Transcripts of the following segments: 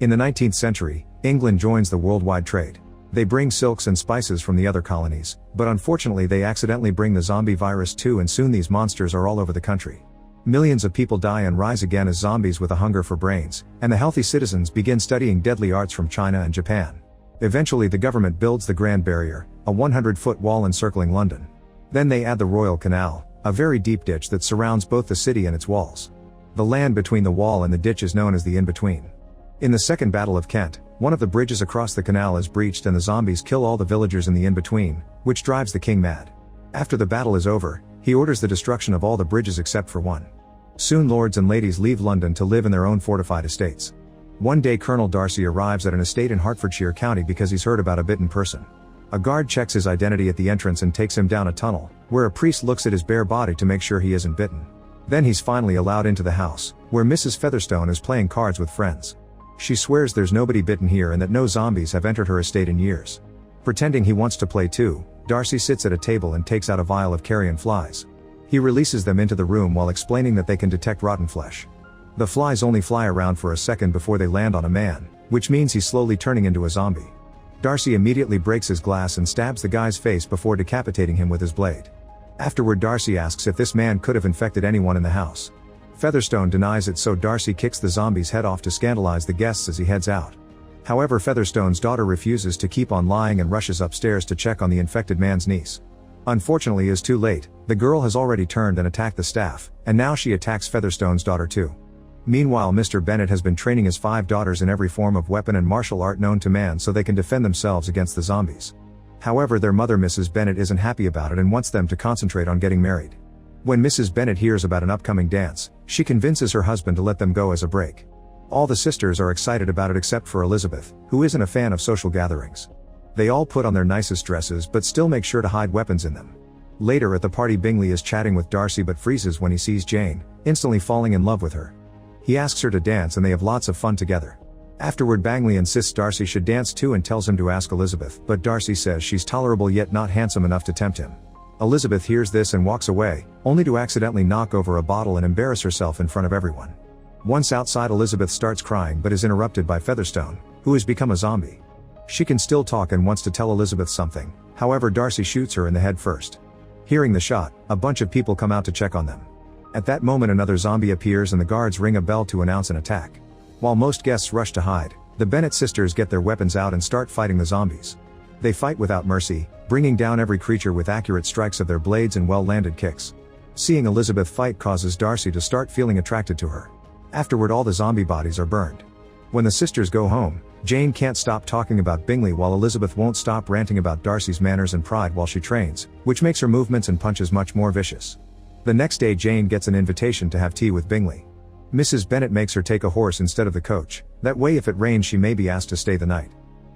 In the 19th century, England joins the worldwide trade. They bring silks and spices from the other colonies, but unfortunately they accidentally bring the zombie virus too, and soon these monsters are all over the country. Millions of people die and rise again as zombies with a hunger for brains, and the healthy citizens begin studying deadly arts from China and Japan. Eventually the government builds the Grand Barrier, a 100-foot wall encircling London. Then they add the Royal Canal, a very deep ditch that surrounds both the city and its walls. The land between the wall and the ditch is known as the in-between. In the Second Battle of Kent, one of the bridges across the canal is breached and the zombies kill all the villagers in the in-between, which drives the king mad. After the battle is over, he orders the destruction of all the bridges except for one. Soon lords and ladies leave London to live in their own fortified estates. One day Colonel Darcy arrives at an estate in Hertfordshire County because he's heard about a bitten person. A guard checks his identity at the entrance and takes him down a tunnel, where a priest looks at his bare body to make sure he isn't bitten. Then he's finally allowed into the house, where Mrs. Featherstone is playing cards with friends. She swears there's nobody bitten here and that no zombies have entered her estate in years. Pretending he wants to play too, Darcy sits at a table and takes out a vial of carrion flies. He releases them into the room while explaining that they can detect rotten flesh. The flies only fly around for a second before they land on a man, which means he's slowly turning into a zombie. Darcy immediately breaks his glass and stabs the guy's face before decapitating him with his blade. Afterward Darcy asks if this man could have infected anyone in the house. Featherstone denies it, so Darcy kicks the zombie's head off to scandalize the guests as he heads out. However, Featherstone's daughter refuses to keep on lying and rushes upstairs to check on the infected man's niece. Unfortunately, it is too late. The girl has already turned and attacked the staff, and now she attacks Featherstone's daughter too. Meanwhile, Mr. Bennet has been training his 5 daughters in every form of weapon and martial art known to man so they can defend themselves against the zombies. However, their mother Mrs. Bennet isn't happy about it and wants them to concentrate on getting married. When Mrs. Bennet hears about an upcoming dance, she convinces her husband to let them go as a break. All the sisters are excited about it except for Elizabeth, who isn't a fan of social gatherings. They all put on their nicest dresses but still make sure to hide weapons in them. Later at the party, Bingley is chatting with Darcy but freezes when he sees Jane, instantly falling in love with her. He asks her to dance and they have lots of fun together. Afterward, Bingley insists Darcy should dance too and tells him to ask Elizabeth, but Darcy says she's tolerable yet not handsome enough to tempt him. Elizabeth hears this and walks away, only to accidentally knock over a bottle and embarrass herself in front of everyone. Once outside, Elizabeth starts crying but is interrupted by Featherstone, who has become a zombie. She can still talk and wants to tell Elizabeth something, however Darcy shoots her in the head first. Hearing the shot, a bunch of people come out to check on them. At that moment another zombie appears and the guards ring a bell to announce an attack. While most guests rush to hide, the Bennet sisters get their weapons out and start fighting the zombies. They fight without mercy, bringing down every creature with accurate strikes of their blades and well-landed kicks. Seeing Elizabeth fight causes Darcy to start feeling attracted to her. Afterward, all the zombie bodies are burned. When the sisters go home, Jane can't stop talking about Bingley while Elizabeth won't stop ranting about Darcy's manners and pride while she trains, which makes her movements and punches much more vicious. The next day Jane gets an invitation to have tea with Bingley. Mrs. Bennet makes her take a horse instead of the coach, that way if it rains she may be asked to stay the night.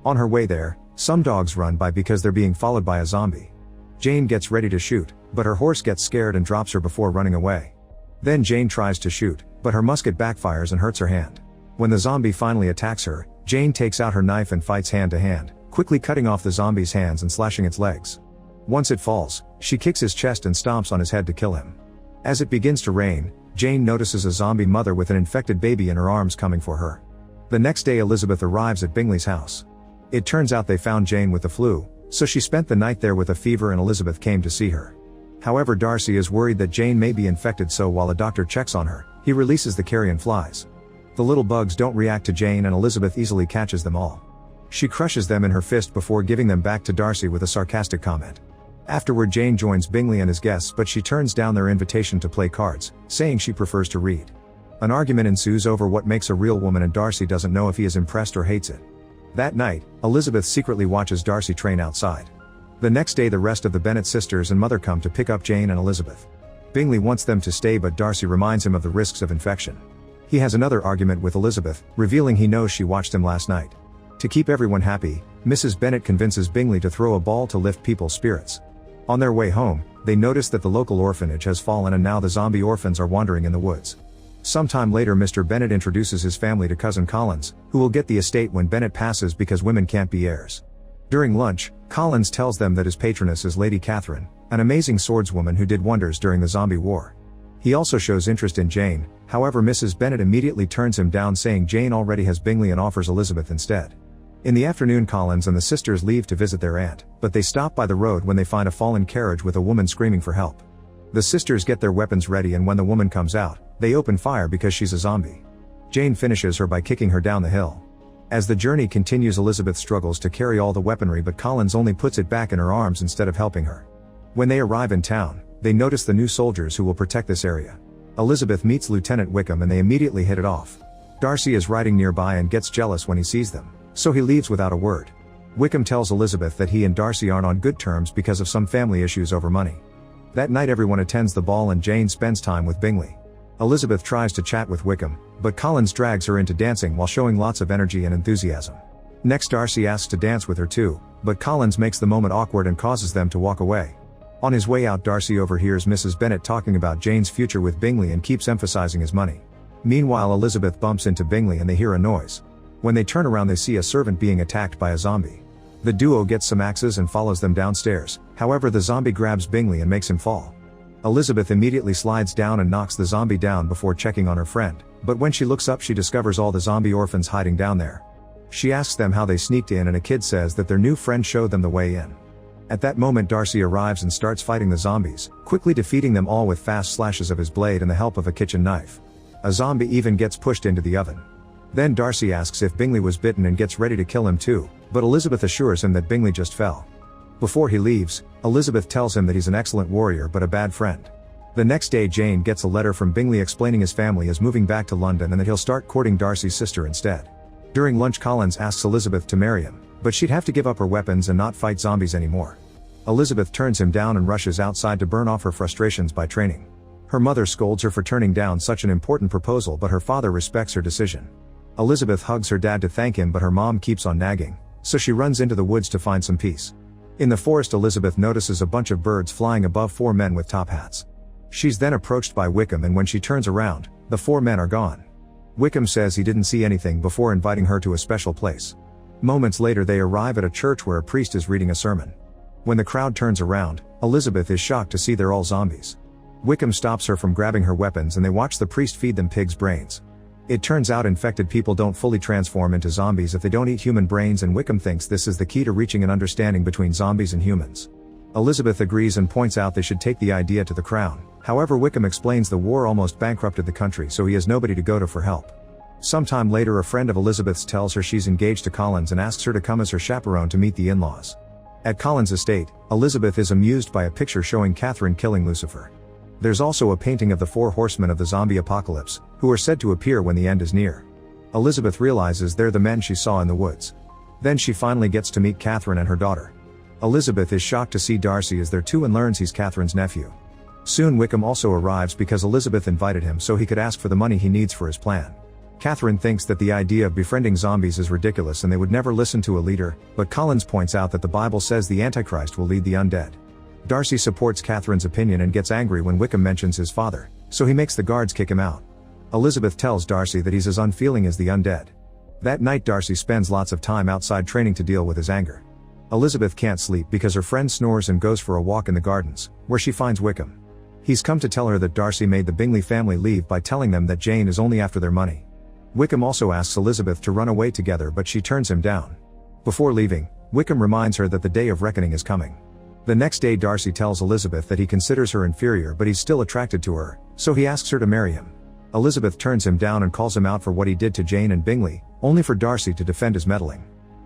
On her way there, some dogs run by because they're being followed by a zombie. Jane gets ready to shoot, but her horse gets scared and drops her before running away. Then Jane tries to shoot, but her musket backfires and hurts her hand. When the zombie finally attacks her, Jane takes out her knife and fights hand to hand, quickly cutting off the zombie's hands and slashing its legs. Once it falls, she kicks his chest and stomps on his head to kill him. As it begins to rain, Jane notices a zombie mother with an infected baby in her arms coming for her. The next day Elizabeth arrives at Bingley's house. It turns out they found Jane with the flu, so she spent the night there with a fever and Elizabeth came to see her. However, Darcy is worried that Jane may be infected, so while a doctor checks on her, he releases the carrion flies. The little bugs don't react to Jane and Elizabeth easily catches them all. She crushes them in her fist before giving them back to Darcy with a sarcastic comment. Afterward, Jane joins Bingley and his guests, but she turns down their invitation to play cards, saying she prefers to read. An argument ensues over what makes a real woman and Darcy doesn't know if he is impressed or hates it. That night, Elizabeth secretly watches Darcy train outside. The next day the rest of the Bennet sisters and mother come to pick up Jane and Elizabeth. Bingley wants them to stay but Darcy reminds him of the risks of infection. He has another argument with Elizabeth, revealing he knows she watched him last night. To keep everyone happy, Mrs. Bennet convinces Bingley to throw a ball to lift people's spirits. On their way home, they notice that the local orphanage has fallen and now the zombie orphans are wandering in the woods. Sometime later Mr. Bennet introduces his family to cousin Collins, who will get the estate when Bennet passes because women can't be heirs. During lunch, Collins tells them that his patroness is Lady Catherine, an amazing swordswoman who did wonders during the zombie war. He also shows interest in Jane, However, Mrs. Bennet immediately turns him down, saying Jane already has Bingley and offers Elizabeth instead. In the afternoon, Collins and the sisters leave to visit their aunt, but they stop by the road when they find a fallen carriage with a woman screaming for help. The sisters get their weapons ready, and when the woman comes out, they open fire because she's a zombie. Jane finishes her by kicking her down the hill. As the journey continues, Elizabeth struggles to carry all the weaponry, but Collins only puts it back in her arms instead of helping her. When they arrive in town, they notice the new soldiers who will protect this area. Elizabeth meets Lieutenant Wickham and they immediately hit it off. Darcy is riding nearby and gets jealous when he sees them, so he leaves without a word. Wickham tells Elizabeth that he and Darcy aren't on good terms because of some family issues over money. That night everyone attends the ball and Jane spends time with Bingley. Elizabeth tries to chat with Wickham, but Collins drags her into dancing while showing lots of energy and enthusiasm. Next, Darcy asks to dance with her too, but Collins makes the moment awkward and causes them to walk away. On his way out, Darcy overhears Mrs. Bennet talking about Jane's future with Bingley and keeps emphasizing his money. Meanwhile, Elizabeth bumps into Bingley and they hear a noise. When they turn around, they see a servant being attacked by a zombie. The duo gets some axes and follows them downstairs, however the zombie grabs Bingley and makes him fall. Elizabeth immediately slides down and knocks the zombie down before checking on her friend, but when she looks up she discovers all the zombie orphans hiding down there. She asks them how they sneaked in and a kid says that their new friend showed them the way in. At that moment Darcy arrives and starts fighting the zombies, quickly defeating them all with fast slashes of his blade and the help of a kitchen knife. A zombie even gets pushed into the oven. Then Darcy asks if Bingley was bitten and gets ready to kill him too, but Elizabeth assures him that Bingley just fell. Before he leaves, Elizabeth tells him that he's an excellent warrior but a bad friend. The next day Jane gets a letter from Bingley explaining his family is moving back to London and that he'll start courting Darcy's sister instead. During lunch, Collins asks Elizabeth to marry him, but she'd have to give up her weapons and not fight zombies anymore. Elizabeth turns him down and rushes outside to burn off her frustrations by training. Her mother scolds her for turning down such an important proposal, but her father respects her decision. Elizabeth hugs her dad to thank him, but her mom keeps on nagging, so she runs into the woods to find some peace. In the forest, Elizabeth notices a bunch of birds flying above 4 men with top hats. She's then approached by Wickham, and when she turns around, the 4 men are gone. Wickham says he didn't see anything before inviting her to a special place. Moments later they arrive at a church where a priest is reading a sermon. When the crowd turns around, Elizabeth is shocked to see they're all zombies. Wickham stops her from grabbing her weapons and they watch the priest feed them pig's brains. It turns out infected people don't fully transform into zombies if they don't eat human brains, and Wickham thinks this is the key to reaching an understanding between zombies and humans. Elizabeth agrees and points out they should take the idea to the crown. However, Wickham explains the war almost bankrupted the country, so he has nobody to go to for help. Sometime later, a friend of Elizabeth's tells her she's engaged to Collins and asks her to come as her chaperone to meet the in-laws. At Collins' estate, Elizabeth is amused by a picture showing Catherine killing Lucifer. There's also a painting of the 4 horsemen of the zombie apocalypse, who are said to appear when the end is near. Elizabeth realizes they're the men she saw in the woods. Then she finally gets to meet Catherine and her daughter. Elizabeth is shocked to see Darcy is there too and learns he's Catherine's nephew. Soon Wickham also arrives because Elizabeth invited him so he could ask for the money he needs for his plan. Catherine thinks that the idea of befriending zombies is ridiculous and they would never listen to a leader, but Collins points out that the Bible says the Antichrist will lead the undead. Darcy supports Catherine's opinion and gets angry when Wickham mentions his father, so he makes the guards kick him out. Elizabeth tells Darcy that he's as unfeeling as the undead. That night Darcy spends lots of time outside training to deal with his anger. Elizabeth can't sleep because her friend snores and goes for a walk in the gardens, where she finds Wickham. He's come to tell her that Darcy made the Bingley family leave by telling them that Jane is only after their money. Wickham also asks Elizabeth to run away together, but she turns him down. Before leaving, Wickham reminds her that the day of reckoning is coming. The next day Darcy tells Elizabeth that he considers her inferior but he's still attracted to her, so he asks her to marry him. Elizabeth turns him down and calls him out for what he did to Jane and Bingley, only for Darcy to defend his meddling.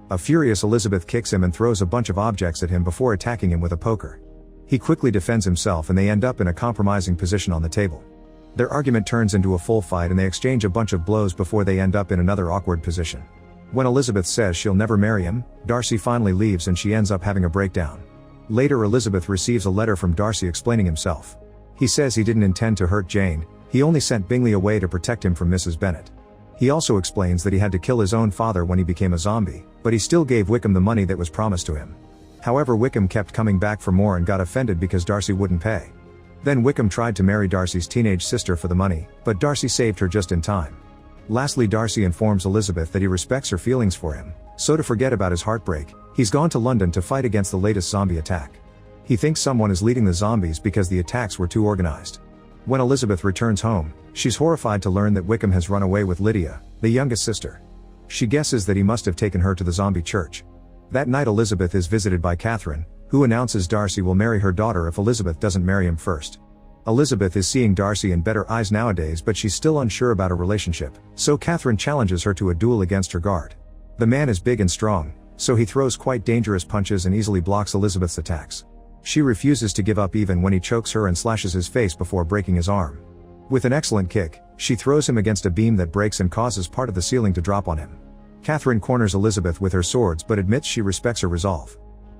A furious Elizabeth kicks him and throws a bunch of objects at him before attacking him with a poker. He quickly defends himself and they end up in a compromising position on the table. Their argument turns into a full fight and they exchange a bunch of blows before they end up in another awkward position. When Elizabeth says she'll never marry him, Darcy finally leaves and she ends up having a breakdown. Later Elizabeth receives a letter from Darcy explaining himself. He says he didn't intend to hurt Jane, he only sent Bingley away to protect him from Mrs. Bennet. He also explains that he had to kill his own father when he became a zombie, but he still gave Wickham the money that was promised to him. However, Wickham kept coming back for more and got offended because Darcy wouldn't pay. Then Wickham tried to marry Darcy's teenage sister for the money, but Darcy saved her just in time. Lastly, Darcy informs Elizabeth that he respects her feelings for him, so to forget about his heartbreak, he's gone to London to fight against the latest zombie attack. He thinks someone is leading the zombies because the attacks were too organized. When Elizabeth returns home, she's horrified to learn that Wickham has run away with Lydia, the youngest sister. She guesses that he must have taken her to the zombie church. That night Elizabeth is visited by Catherine, who announces Darcy will marry her daughter if Elizabeth doesn't marry him first. Elizabeth is seeing Darcy in better eyes nowadays, but she's still unsure about a relationship, so Catherine challenges her to a duel against her guard. The man is big and strong, so he throws quite dangerous punches and easily blocks Elizabeth's attacks. She refuses to give up even when he chokes her and slashes his face before breaking his arm. With an excellent kick, she throws him against a beam that breaks and causes part of the ceiling to drop on him. Catherine corners Elizabeth with her swords but admits she respects her resolve.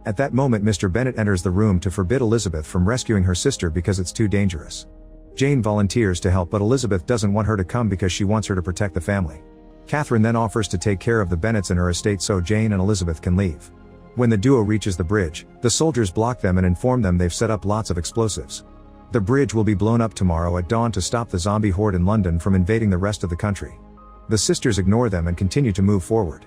At that moment Mr. Bennet enters the room to forbid Elizabeth from rescuing her sister because it's too dangerous. Jane volunteers to help, but Elizabeth doesn't want her to come because she wants her to protect the family. Catherine then offers to take care of the Bennets and her estate so Jane and Elizabeth can leave. When the duo reaches the bridge, the soldiers block them and inform them they've set up lots of explosives. The bridge will be blown up tomorrow at dawn to stop the zombie horde in London from invading the rest of the country. The sisters ignore them and continue to move forward.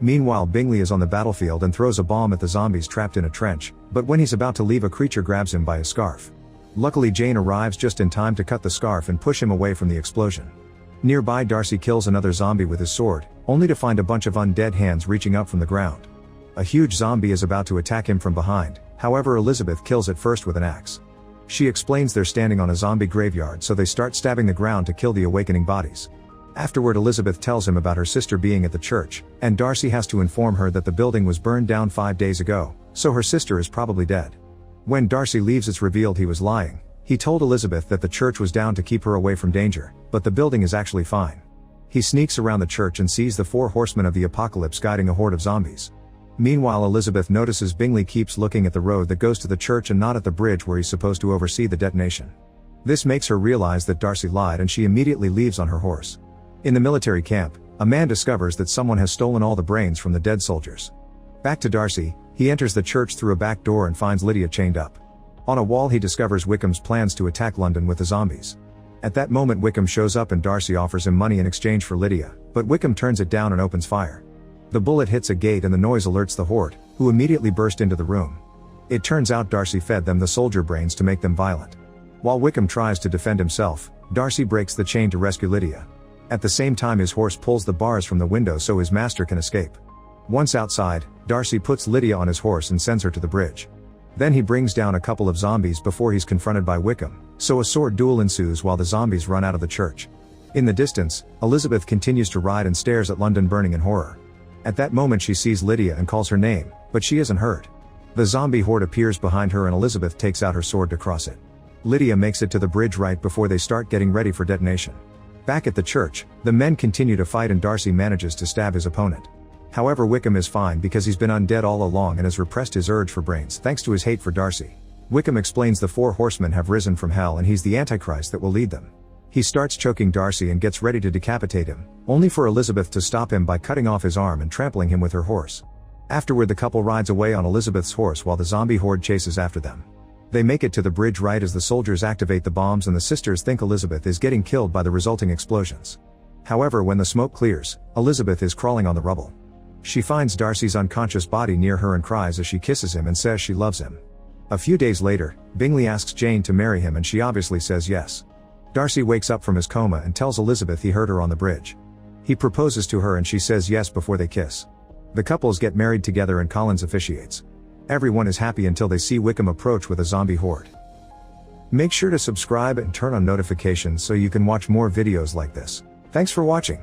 Meanwhile, Bingley is on the battlefield and throws a bomb at the zombies trapped in a trench, but when he's about to leave, a creature grabs him by his scarf. Luckily, Jane arrives just in time to cut the scarf and push him away from the explosion. Nearby, Darcy kills another zombie with his sword, only to find a bunch of undead hands reaching up from the ground. A huge zombie is about to attack him from behind, however Elizabeth kills it first with an axe. She explains they're standing on a zombie graveyard, so they start stabbing the ground to kill the awakening bodies. Afterward, Elizabeth tells him about her sister being at the church, and Darcy has to inform her that the building was burned down 5 days ago, so her sister is probably dead. When Darcy leaves, it's revealed he was lying. He told Elizabeth that the church was down to keep her away from danger, but the building is actually fine. He sneaks around the church and sees the 4 horsemen of the apocalypse guiding a horde of zombies. Meanwhile, Elizabeth notices Bingley keeps looking at the road that goes to the church and not at the bridge where he's supposed to oversee the detonation. This makes her realize that Darcy lied, and she immediately leaves on her horse. In the military camp, a man discovers that someone has stolen all the brains from the dead soldiers. Back to Darcy, he enters the church through a back door and finds Lydia chained up. On a wall he discovers Wickham's plans to attack London with the zombies. At that moment Wickham shows up and Darcy offers him money in exchange for Lydia, but Wickham turns it down and opens fire. The bullet hits a gate and the noise alerts the horde, who immediately burst into the room. It turns out Darcy fed them the soldier brains to make them violent. While Wickham tries to defend himself, Darcy breaks the chain to rescue Lydia. At the same time, his horse pulls the bars from the window so his master can escape. Once outside, Darcy puts Lydia on his horse and sends her to the bridge. Then he brings down a couple of zombies before he's confronted by Wickham, so a sword duel ensues while the zombies run out of the church. In the distance, Elizabeth continues to ride and stares at London burning in horror. At that moment she sees Lydia and calls her name, but she isn't hurt. The zombie horde appears behind her and Elizabeth takes out her sword to cross it. Lydia makes it to the bridge right before they start getting ready for detonation. Back at the church, the men continue to fight and Darcy manages to stab his opponent. However, Wickham is fine because he's been undead all along and has repressed his urge for brains thanks to his hate for Darcy. Wickham explains the 4 horsemen have risen from hell and he's the Antichrist that will lead them. He starts choking Darcy and gets ready to decapitate him, only for Elizabeth to stop him by cutting off his arm and trampling him with her horse. Afterward, the couple rides away on Elizabeth's horse while the zombie horde chases after them. They make it to the bridge right as the soldiers activate the bombs and the sisters think Elizabeth is getting killed by the resulting explosions. However, when the smoke clears, Elizabeth is crawling on the rubble. She finds Darcy's unconscious body near her and cries as she kisses him and says she loves him. A few days later, Bingley asks Jane to marry him and she obviously says yes. Darcy wakes up from his coma and tells Elizabeth he heard her on the bridge. He proposes to her and she says yes before they kiss. The couples get married together and Collins officiates. Everyone is happy until they see Wickham approach with a zombie horde. Make sure to subscribe and turn on notifications so you can watch more videos like this. Thanks for watching.